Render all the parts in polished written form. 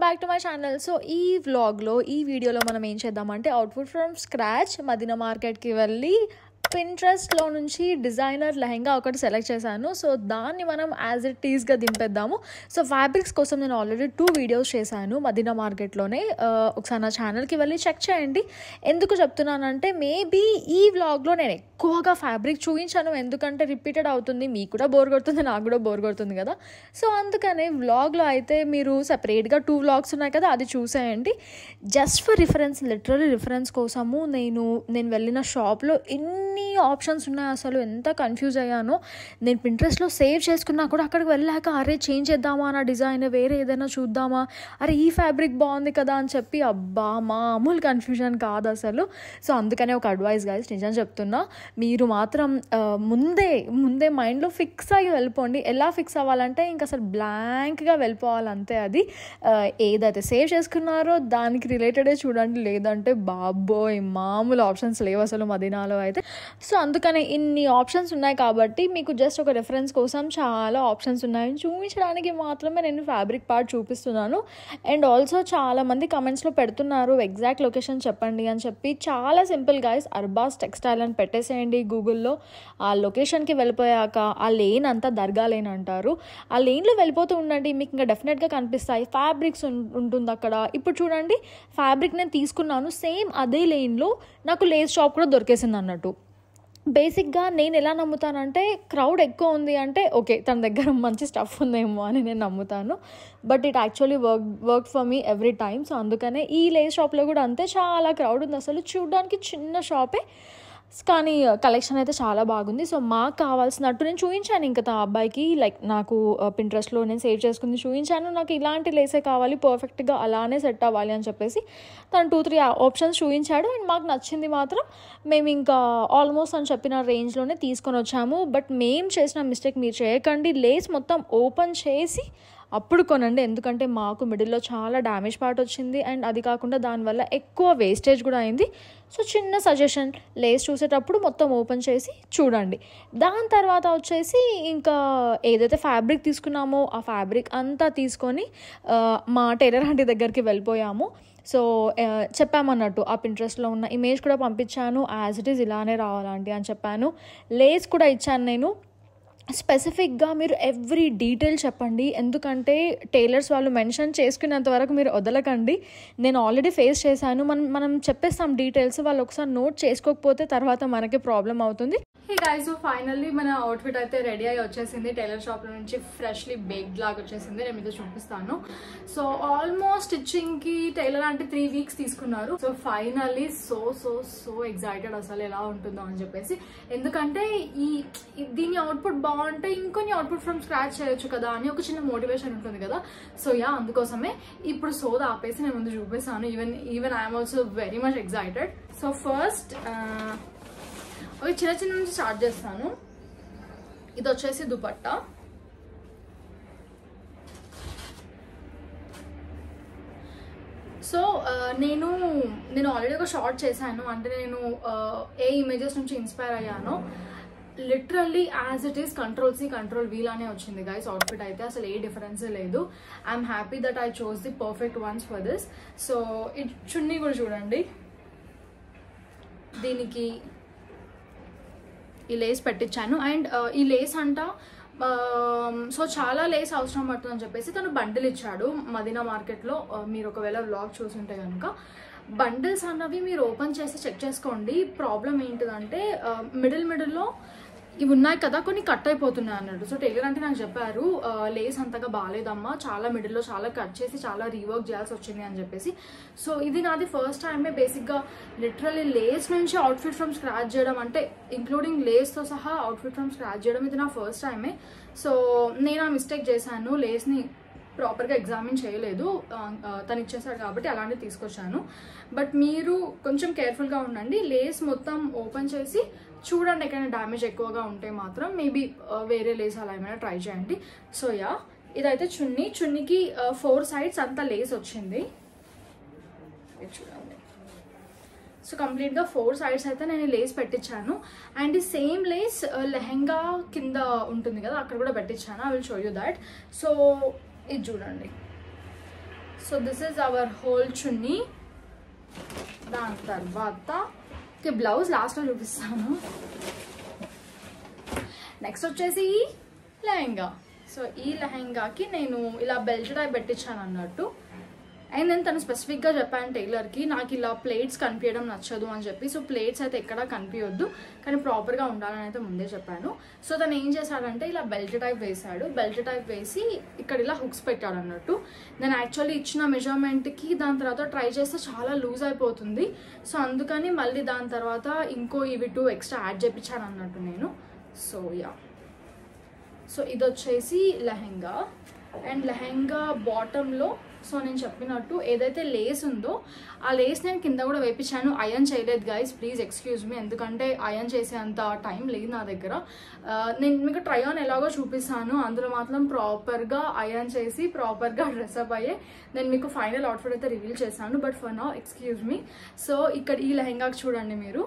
Back to my channel. So ఈ వ్లాగ్లో ఈ వీడియోలో మనం ఏం చేద్దామంటే అవుట్ఫిట్ ఫ్రమ్ స్క్రాచ్ మదీనా మార్కెట్కి వెళ్ళి పింట్రెస్ట్లో నుంచి డిజైనర్ లెహెంగా ఒకటి సెలెక్ట్ చేశాను. సో దాన్ని మనం యాజ్ ఇట్ ఈస్గా దింపేద్దాము. సో ఫ్యాబ్రిక్స్ కోసం నేను ఆల్రెడీ 2 వీడియోస్ చేశాను మదీనా మార్కెట్లోనే. ఒకసారి నా ఛానల్కి వెళ్ళి చెక్ చేయండి. ఎందుకు చెప్తున్నానంటే మేబీ ఈ వ్లాగ్లో నేను ఎక్కువగా ఫ్యాబ్రిక్ చూపించాను, ఎందుకంటే రిపీటెడ్ అవుతుంది, మీకు కూడా బోర్ కొడుతుంది, నాకు కూడా బోర్ కొడుతుంది కదా. సో అందుకనే వ్లాగ్లో అయితే మీరు సెపరేట్గా 2 వ్లాగ్స్ ఉన్నాయి కదా, అది చూసేయండి. Just for reference, literally reference కోసము నేను వెళ్ళిన షాప్లో ఎన్ని ఆప్షన్స్ ఉన్నాయి, అసలు ఎంత కన్ఫ్యూజ్ అయ్యానో. నేను పింట్రెస్ట్లో సేవ్ చేసుకున్నా కూడా అక్కడికి వెళ్ళాక అరే చేంజ్ చేద్దామా నా డిజైన్, వేరే ఏదైనా చూద్దామా, అరే ఈ ఫ్యాబ్రిక్ బాగుంది కదా అని చెప్పి అబ్బా మామూలు కన్ఫ్యూజన్ కాదు అసలు. సో అందుకనే ఒక అడ్వైస్ గైస్, నిజం చెప్తున్నా, మీరు మాత్రం ముందే మైండ్లో ఫిక్స్ అయ్యి వెళ్ళిపోండి. ఎలా ఫిక్స్ అవ్వాలంటే ఇంకా అసలు బ్లాంక్గా వెళ్ళిపోవాలంతే. అది ఏదైతే సేవ్ చేసుకున్నారో దానికి రిలేటెడే చూడండి, లేదంటే బాబోయ్ మామూలు ఆప్షన్స్ లేవు అసలు మదీనాలో అయితే. సో అందుకనే ఇన్ని ఆప్షన్స్ ఉన్నాయి కాబట్టి మీకు జస్ట్ ఒక రెఫరెన్స్ కోసం చాలా ఆప్షన్స్ ఉన్నాయని చూపించడానికి మాత్రమే నేను ఫ్యాబ్రిక్ పార్ట్ చూపిస్తున్నాను. అండ్ ఆల్సో చాలామంది కమెంట్స్లో పెడుతున్నారు ఎగ్జాక్ట్ లొకేషన్ చెప్పండి అని చెప్పి. చాలా సింపుల్ గైస్, అర్బాస్ టెక్స్టైల్ అని పెట్టేసేయండి గూగుల్లో. ఆ లొకేషన్కి వెళ్ళిపోయాక ఆ లేన్ అంతా దర్గా లేన్ అంటారు, ఆ లేన్లో వెళ్ళిపోతూ ఉండండి, మీకు ఇంకా డెఫినెట్గా కనిపిస్తాయి. ఫ్యాబ్రిక్స్ ఉంటుంది అక్కడ. ఇప్పుడు చూడండి, ఫ్యాబ్రిక్ నేను తీసుకున్నాను, సేమ్ అదే లేన్లో నాకు లేస్ షాప్ కూడా దొరికేసింది అన్నట్టు. బేసిక్గా నేను ఎలా నమ్ముతానంటే క్రౌడ్ ఎక్కువ ఉంది అంటే ఓకే తన దగ్గర మంచి స్టఫ్ ఉందేమో అని నేను నమ్ముతాను. But it actually work for me every time. So అందుకనే ఈ లేస్ షాప్లో కూడా అంతే, చాలా క్రౌడ్ ఉంది అసలు. చూడడానికి చిన్న షాపే కానీ కలెక్షన్ అయితే చాలా బాగుంది. సో మాకు కావాల్సినట్టు నేను చూపించాను ఇంకా ఆ అబ్బాయికి, లైక్ నాకు పింట్రెస్ట్లో నేను సేవ్ చేసుకుంది చూపించాను, నాకు ఇలాంటి లేసే కావాలి, పర్ఫెక్ట్గా అలానే సెట్ అవ్వాలి అని చెప్పేసి తను 2-3 ఆప్షన్స్ చూపించాడు. అండ్ మాకు నచ్చింది మాత్రం మేము ఇంకా ఆల్మోస్ట్ అని చెప్పిన రేంజ్లోనే తీసుకొని వచ్చాము. బట్ మేము చేసిన మిస్టేక్ మీరు చేయకండి, లేస్ మొత్తం ఓపెన్ చేసి అప్పుడు కొనండి, ఎందుకంటే మాకు మిడిల్లో చాలా డ్యామేజ్ పార్ట్ వచ్చింది. అండ్ అది కాకుండా దానివల్ల ఎక్కువ వేస్టేజ్ కూడా అయింది. సో చిన్న సజెషన్, లేస్ చూసేటప్పుడు మొత్తం ఓపెన్ చేసి చూడండి. దాని తర్వాత వచ్చేసి ఇంకా ఏదైతే ఫ్యాబ్రిక్ తీసుకున్నామో ఆ ఫ్యాబ్రిక్ అంతా తీసుకొని మా టైలర్ ఆంటీ దగ్గరికి వెళ్ళిపోయాము. సో చెప్పామన్నట్టు ఆ పింట్రెస్ట్లో ఉన్న ఇమేజ్ కూడా పంపించాను, యాజ్ ఇట్ ఈజ్ ఇలానే రావాలంటే అని చెప్పాను. లేస్ కూడా ఇచ్చాను నేను. స్పెసిఫిక్గా మీరు ఎవ్రీ డీటెయిల్ చెప్పండి, ఎందుకంటే టైలర్స్ వాళ్ళు మెన్షన్ చేసుకునేంత వరకు మీరు వదలకండి. నేను ఆల్రెడీ ఫేస్ చేశాను, మనం చెప్పేస్తాం డీటెయిల్స్, వాళ్ళు ఒకసారి నోట్ చేసుకోకపోతే తర్వాత మనకి ప్రాబ్లం అవుతుంది. హే గైస్, సో ఫైనల్లీ మన అవుట్ఫిట్ అయితే రెడీ అయ్యి వచ్చేసింది. టైలర్ షాప్లో నుంచి ఫ్రెష్లీ బేక్డ్ లాగా వచ్చేసింది. నేను మీతో చూపిస్తాను. సో ఆల్మోస్ట్ స్టిచ్చింగ్కి టైలర్ అంటే 3 వీక్స్ తీసుకున్నారు. సో ఫైనల్లీ సో ఎగ్జైటెడ్ అసలు ఎలా ఉంటుందో అని చెప్పేసి. ఎందుకంటే దీని అవుట్పుట్ బాగుంటే ఇంకొన్ని అవుట్పుట్ ఫ్రమ్ స్క్రాచ్ చేయొచ్చు కదా అని ఒక చిన్న మోటివేషన్ ఉంటుంది కదా. సో అందుకోసమే ఇప్పుడు సోదా ఆపేసి నేను ముందు చూపిస్తాను. Even I'm also very much excited. So first ఒక చిన్న నుంచి స్టార్ట్ చేస్తాను. ఇది వచ్చేసి దుపట్టా. సో నేను ఆల్రెడీ ఒక షార్ట్ చేశాను, అంటే నేను ఏ ఇమేజెస్ నుంచి ఇన్స్పైర్ అయ్యానో literally as it is Ctrl+C Ctrl+V లానే వచ్చింది గైస్ అవుట్ఫిట్ అయితే, అసలు ఏ డిఫరెన్స్ లేదు. I'm happy that I chose the perfect ones for this. So ఈ చున్నీ కూడా చూడండి, దీనికి ఈ లేస్ పెట్టించాను. అండ్ ఈ లేస్ సో చాలా లేస్ అవసరం పడుతుంది అని చెప్పేసి తను బండిల్ ఇచ్చాడు మదీనా మార్కెట్లో. మీరు ఒకవేళ వ్లాగ్ చూసుంటే కనుక బండిల్స్ అన్నవి మీరు ఓపెన్ చేసి చెక్ చేసుకోండి. ప్రాబ్లం ఏంటిదంటే మిడిల్లో ఇవి ఉన్నాయి కదా, కొన్ని కట్ అయిపోతున్నాయి అన్నట్టు. సో టైలర్ అంటే నాకు చెప్పారు లేస్ అంతగా బాగాలేదమ్మా, చాలా మిడిల్లో చాలా కట్ చేసి చాలా రీవర్క్ చేయాల్సి వచ్చింది అని చెప్పేసి. సో ఇది నాది ఫస్ట్ టైమే బేసిక్గా లిటరలీ లేస్ నుంచి అవుట్ఫిట్ ఫ్రమ్ స్క్రాచ్ చేయడం, అంటే ఇంక్లూడింగ్ లేస్తో సహా అవుట్ఫిట్ ఫ్రమ్ స్క్రాచ్ చేయడం ఇది నా ఫస్ట్ టైమే. సో నేను ఆ మిస్టేక్ చేశాను, లేస్ని ప్రాపర్గా ఎగ్జామిన్ చేయలేదు, తను ఇచ్చేసాడు కాబట్టి అలాంటివి తీసుకొచ్చాను. బట్ మీరు కొంచెం కేర్ఫుల్గా ఉండండి, లేస్ మొత్తం ఓపెన్ చేసి చూడండి, ఎక్కడైనా డ్యామేజ్ ఎక్కువగా ఉంటే మాత్రం మేబీ వేరే లేస్ అలా ఏమైనా ట్రై చేయండి. సో ఇదైతే చున్నీకి 4 sides అంతా లేస్ వచ్చింది చూడండి. సో కంప్లీట్గా 4 sides అయితే నేను లేస్ పెట్టించాను. అండ్ ఈ సేమ్ లేస్ లెహెంగా కింద ఉంటుంది కదా, అక్కడ కూడా పెట్టించాను. I will show you that. So ఇది చూడండి, so this is our whole chunni. దాని తర్వాత బ్లౌజ్ లాస్ట్లో చూపిస్తాను. నెక్స్ట్ వచ్చేసి లెహంగా. సో ఈ లెహంగాకి నేను ఇలా బెల్ట్ టైప్ పెట్టించాను అన్నట్టు. అండ్ నేను తను స్పెసిఫిక్గా చెప్పాను టైలర్కి, నాకు ఇలా ప్లేట్స్ కనిపించడం నచ్చదు అని చెప్పి. సో ప్లేట్స్ అయితే ఎక్కడా కనిపించొద్దు, కానీ ప్రాపర్గా ఉండాలని అయితే ముందే చెప్పాను. సో తను ఏం చేశాడంటే ఇలా బెల్ట్ టైప్ వేసాడు. బెల్ట్ టైప్ వేసి ఇక్కడ ఇలా హుక్స్ పెట్టాడు అన్నట్టు. నేను యాక్చువల్లీ ఇచ్చిన మెజర్మెంట్కి దాని తర్వాత ట్రై చేస్తే చాలా లూజ్ అయిపోతుంది. సో అందుకని మళ్ళీ దాని తర్వాత ఇంకో ఇవి 2 ఎక్స్ట్రా యాడ్ చేయించాను అన్నట్టు నేను. సో యా, సో ఇది వచ్చేసి లెహంగా. అండ్ లెహంగా బాటంలో సో నేను చెప్పినట్టు ఏదైతే లేస్ ఉందో ఆ లేస్ నేను కింద కూడా వేయించాను. అయర్న్ చేయలేదు గైస్, ప్లీజ్ ఎక్స్క్యూజ్ మీ, ఎందుకంటే అయర్న్ చేసేంత టైం లేదు నా దగ్గర. నేను మీకు ట్రై ఆన్ ఎలాగో చూపిస్తాను, అందులో మాత్రం ప్రాపర్గా అయర్న్ చేసి ప్రాపర్గా డ్రెస్అప్ అయ్యే నేను మీకు ఫైనల్ అవుట్ఫిట్ అయితే రివీల్ చేశాను. But for now excuse me. So ఇక్కడ ఈ లెహంగాకి చూడండి మీరు,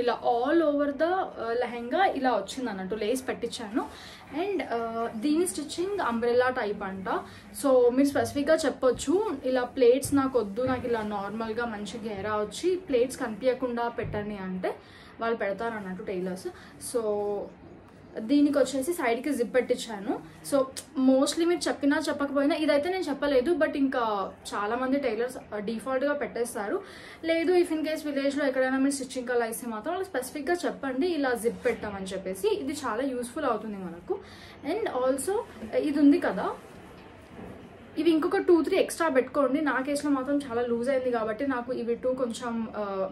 ఇలా ఆల్ ఓవర్ ద లెహంగా ఇలా వచ్చింది అన్నట్టు, లేస్ పెట్టించాను. అండ్ దీని స్టిచ్చింగ్ అంబ్రెల్లా టైప్ అంట. సో మీరు స్పెసిఫిక్గా చెప్పొచ్చు ఇలా ప్లేట్స్ నాకు వద్దు, నాకు ఇలా నార్మల్గా మంచి గేరా వచ్చి ప్లేట్స్ కనిపించకుండా పెట్టండి అంటే వాళ్ళు పెడతారు అన్నట్టు టైలర్స్. సో దీనికి వచ్చేసి సైడ్కి జిప్ పెట్టించాను. సో మోస్ట్లీ మీరు చెప్పినా చెప్పకపోయినా ఇదైతే నేను చెప్పలేదు, బట్ ఇంకా చాలామంది టైలర్స్ డిఫాల్ట్గా పెట్టేస్తారు. లేదు ఇఫ్ ఇన్ కేస్ విలేజ్లో ఎక్కడైనా మీరు స్టిచ్చింగ్ అలా ఇస్తే మాత్రం వాళ్ళు స్పెసిఫిక్గా చెప్పండి ఇలా జిప్ పెట్టామని చెప్పేసి, ఇది చాలా యూస్ఫుల్ అవుతుంది మనకు. అండ్ ఆల్సో ఇది ఉంది కదా, ఇవి ఇంకొక 2-3 ఎక్స్ట్రా పెట్టుకోండి. నా కేసులో మాత్రం చాలా లూజ్ అయింది కాబట్టి నాకు ఇవి 2 కొంచెం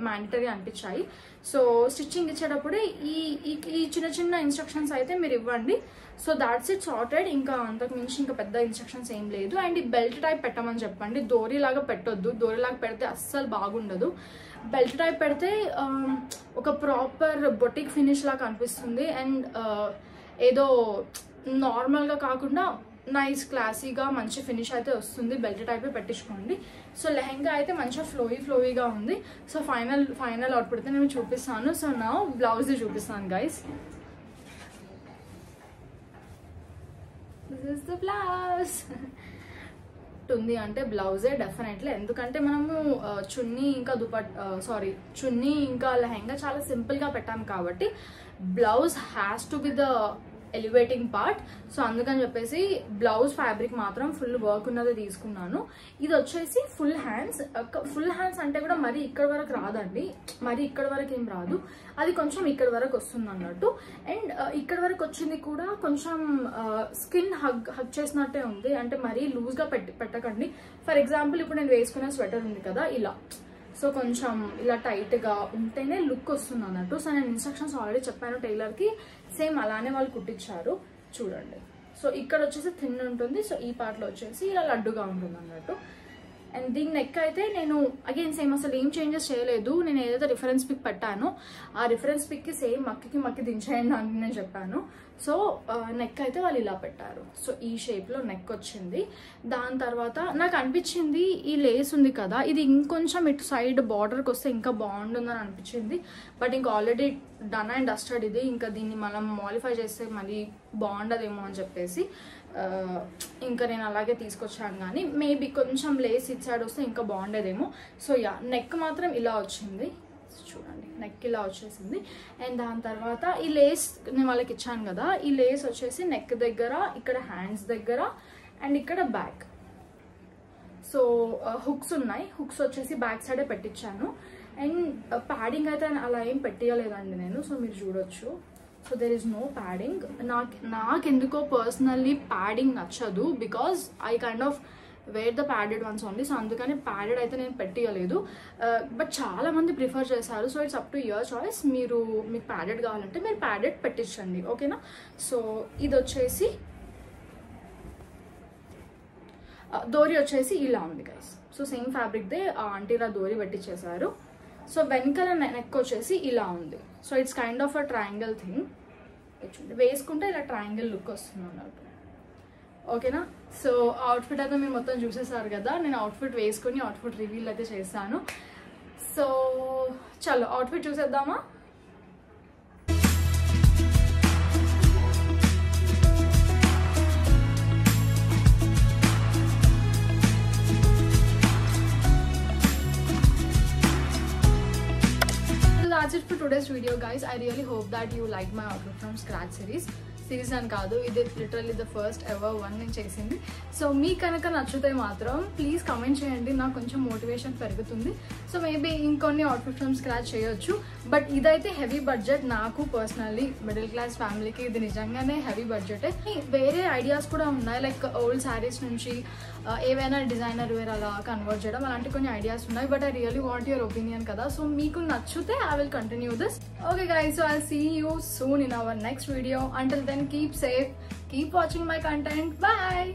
మ్యాండటరీ అనిపించాయి. సో స్టిచ్చింగ్ ఇచ్చేటప్పుడే ఈ చిన్న చిన్న ఇన్స్ట్రక్షన్స్ అయితే మీరు ఇవ్వండి. So that's it, sorted. ఇంకా అంతకు మించి ఇంకా పెద్ద ఇన్స్ట్రక్షన్స్ ఏం లేదు. అండ్ ఈ బెల్ట్ టైప్ పెట్టమని చెప్పండి, దోరీలాగా పెట్టొద్దు. దోరీలాగా పెడితే అస్సలు బాగుండదు. బెల్ట్ టైప్ పెడితే ఒక ప్రాపర్ బొటిక్ ఫినిష్ లాగా కనిపిస్తుంది. అండ్ ఏదో నార్మల్గా కాకుండా నైస్ క్లాసీగా మంచి ఫినిష్ అయితే వస్తుంది. బెల్ట్ టైపే పెట్టించుకోండి. సో లెహంగా అయితే మంచిగా ఫ్లోయిగా ఉంది. సో ఫైనల్ అవుట్పుట్ అయితే నేను చూపిస్తాను. సో నా బ్లౌజ్ చూపిస్తాను guys. This is the blouse. ఉంది అంటే బ్లౌజే డెఫినెట్లీ, ఎందుకంటే మనము చున్నీ ఇంకా చున్నీ ఇంకా లెహంగా చాలా సింపుల్గా పెట్టాం కాబట్టి blouse has to be the elevating part. So అందుకని చెప్పేసి బ్లౌజ్ ఫ్యాబ్రిక్ మాత్రం ఫుల్ వర్క్ ఉన్నది తీసుకున్నాను. ఇది వచ్చేసి ఫుల్ హ్యాండ్స్ అంటే కూడా మరి ఇక్కడ వరకు రాదండి, మరి ఇక్కడ వరకు ఏం రాదు, అది కొంచెం ఇక్కడ వరకు వస్తుంది అన్నట్టు. అండ్ ఇక్కడ వరకు వచ్చింది కూడా కొంచెం స్కిన్ హగ్ చేసినట్టే ఉంది, అంటే మరీ లూజ్గా పెట్టకండి. ఫర్ ఎగ్జాంపుల్ ఇప్పుడు నేను వేసుకున్న స్వెటర్ ఉంది కదా ఇలా, సో కొంచెం ఇలా టైట్గా ఉంటేనే లుక్ వస్తుంది అన్నట్టు. సో నేను ఇన్స్ట్రక్షన్స్ ఆల్రెడీ చెప్పాను టైలర్కి, సేమ్ అలానే వాళ్ళు కుట్టించారు చూడండి. సో ఇక్కడ వచ్చేసి థిన్ ఉంటుంది, సో ఈ పార్ట్లో వచ్చేసి ఇలా లడ్డుగా ఉంటుంది అన్నట్టు. అండ్ దీని నెక్ అయితే నేను అగైన్ సేమ్ అసలు ఏం చేంజెస్ చేయలేదు. నేను ఏదైతే రిఫరెన్స్ పిక్ పెట్టానో ఆ రిఫరెన్స్ పిక్కి సేమ్ మక్కి దించేయండి అని నేను చెప్పాను. సో నెక్ అయితే వాళ్ళు ఇలా పెట్టారు. సో ఈ షేప్లో నెక్ వచ్చింది. దాని తర్వాత నాకు అనిపించింది ఈ లేస్ ఉంది కదా, ఇది ఇంకొంచెం ఇటు సైడ్ బార్డర్కి వస్తే ఇంకా బాగుంటుందని అనిపించింది. బట్ ఇంకా ఆల్రెడీ డన్ అండ్ డస్టెడ్ ఇది, ఇంకా దీన్ని మనం మాడిఫై చేస్తే మళ్ళీ బాగుండదేమో అని చెప్పేసి ఇంకా నేను అలాగే తీసుకొచ్చాను. కానీ మేబీ కొంచెం లేస్ ఇటు సైడ్ వస్తే ఇంకా బాగుండేదేమో. సో యా, నెక్ మాత్రం ఇలా వచ్చింది చూడండి, నెక్ ఇలా వచ్చేసింది. అండ్ దాని తర్వాత ఈ లేస్ నేను వాళ్ళకి ఇచ్చాను కదా, ఈ లేస్ వచ్చేసి నెక్ దగ్గర, ఇక్కడ హ్యాండ్స్ దగ్గర అండ్ ఇక్కడ బ్యాక్. సో హుక్స్ ఉన్నాయి, హుక్స్ వచ్చేసి బ్యాక్ సైడే పెట్టించాను. అండ్ ప్యాడింగ్ అయితే అలా ఏం పెట్టియలేదండి నేను. సో మీరు చూడొచ్చు, so there is no padding. నాకెందుకో పర్సనల్లీ ప్యాడింగ్ నచ్చదు, because I kind of wear the padded ones only. So అందుకని ప్యాడెడ్ అయితే నేను పెట్టియలేదు. బట్ చాలా మంది ప్రిఫర్ చేశారు. So it's up to your choice. మీకు ప్యాడెడ్ కావాలంటే మీరు ప్యాడెడ్ పెట్టించండి, ఓకేనా. సో ఇది వచ్చేసి దోరి వచ్చేసి ఇలా ఉంది గైస్. సో సేమ్ ఫ్యాబ్రిక్దే ఆంటీ ఇలా దోరి పెట్టించేశారు. సో వెనకాల నెక్ వచ్చేసి ఇలా ఉంది. So it's kind of a triangle thing. వేసుకుంటే ఇలా ట్రయాంగిల్ లుక్ వస్తుంది అన్నట్టు, ఓకేనా. సో అవుట్ఫిట్ అయితే మీరు మొత్తం చూసేసారు కదా. నేను అవుట్ఫిట్ వేసుకొని అవుట్ఫిట్ రివీల్ అయితే చేశాను. సో చలో అవుట్ఫిట్ చూసేద్దామా. today's video, guys. I really hope that you liked my outfit from scratch series అని కాదు, ఇది literally the first ever one నేను చేసింది. సో మీకు కనుక నచ్చితే మాత్రం ప్లీజ్ కమెంట్ చేయండి, నాకు కొంచెం మోటివేషన్ పెరుగుతుంది. సో మేబీ ఇంకొన్ని అవుట్ఫిట్ ఫ్రమ్ స్క్రాచ్ చేయొచ్చు. బట్ ఇదైతే హెవీ బడ్జెట్, నాకు పర్సనల్లీ మిడిల్ క్లాస్ ఫ్యామిలీకి ఇది నిజంగానే హెవీ బడ్జెటే. వేరే ఐడియాస్ కూడా ఉన్నాయి, లైక్ ఓల్డ్ శారీస్ నుంచి ఏవైనా డిజైనర్ వేర్ అలా కన్వర్ట్ చేయడం, అలాంటి కొన్ని ఐడియాస్ ఉన్నాయి. But I really want your opinion కదా. సో మీకు నచ్చితే I will continue this. Okay guys, so I see you soon in our next video. Until then, keep safe, keep watching my content. Bye.